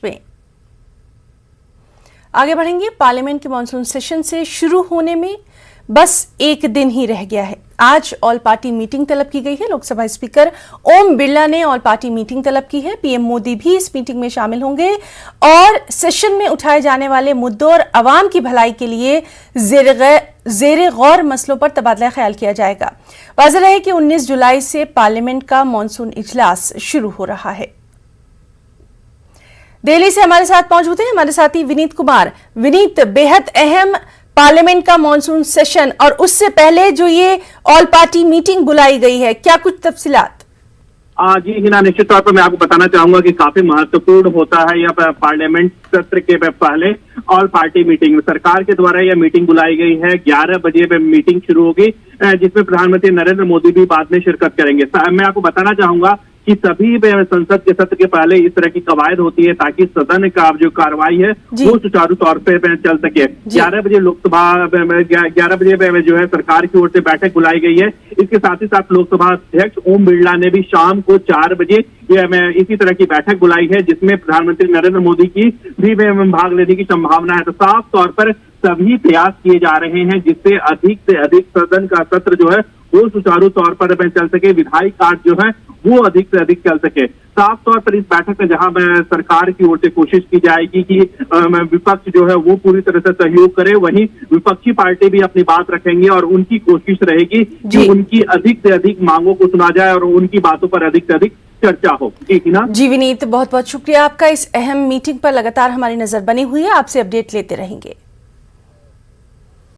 में। आगे बढ़ेंगे। पार्लियामेंट के मॉनसून सेशन से शुरू होने में बस एक दिन ही रह गया है। आज ऑल पार्टी मीटिंग तलब की गई है। लोकसभा स्पीकर ओम बिरला ने ऑल पार्टी मीटिंग तलब की है। पीएम मोदी भी इस मीटिंग में शामिल होंगे और सेशन में उठाए जाने वाले मुद्दों और आवाम की भलाई के लिए ज़ेरे गौर मसलों पर तबादला ख्याल किया जाएगा। वाज़ेह है कि 19 जुलाई से पार्लियामेंट का मॉनसून इजलास शुरू हो रहा है। दिल्ली से हमारे साथ मौजूद हैं हमारे साथी विनीत कुमार। विनीत, बेहद अहम पार्लियामेंट का मॉनसून सेशन और उससे पहले जो ये ऑल पार्टी मीटिंग बुलाई गई है, क्या कुछ तफसीलात? जी हिना, निश्चित तौर पर मैं आपको बताना चाहूंगा कि काफी महत्वपूर्ण होता है यह पार्लियामेंट सत्र के पहले ऑल पार्टी मीटिंग। सरकार के द्वारा यह मीटिंग बुलाई गई है। 11 बजे मीटिंग शुरू होगी, जिसमें प्रधानमंत्री नरेंद्र मोदी भी बाद में शिरकत करेंगे। मैं आपको बताना चाहूंगा कि सभी संसद के सत्र के पहले इस तरह की कवायद होती है ताकि सदन का जो कार्रवाई है वो सुचारू तौर पे चल सके। 11 बजे लोकसभा 11 बजे जो है सरकार की ओर से बैठक बुलाई गई है। इसके साथ ही साथ लोकसभा अध्यक्ष ओम बिरला ने भी शाम को 4 बजे इसी तरह की बैठक बुलाई है, जिसमें प्रधानमंत्री नरेंद्र मोदी की भी भाग लेने की संभावना है। तो साफ तौर पर सभी प्रयास किए जा रहे हैं जिससे अधिक से अधिक सदन का सत्र जो है वो सुचारू तौर पर चल सके, विधायी कार्य जो है वो अधिक से अधिक चल सके। साफ तौर पर इस बैठक में जहां सरकार की ओर से कोशिश की जाएगी कि विपक्ष जो है वो पूरी तरह से सहयोग करे, वहीं विपक्षी पार्टी भी अपनी बात रखेंगे और उनकी कोशिश रहेगी कि उनकी अधिक से अधिक मांगों को सुना जाए और उनकी बातों पर अधिक से अधिक चर्चा हो। ठीक है ना जी विनीत, बहुत बहुत शुक्रिया आपका। इस अहम मीटिंग पर लगातार हमारी नजर बनी हुई है, आपसे अपडेट लेते रहेंगे।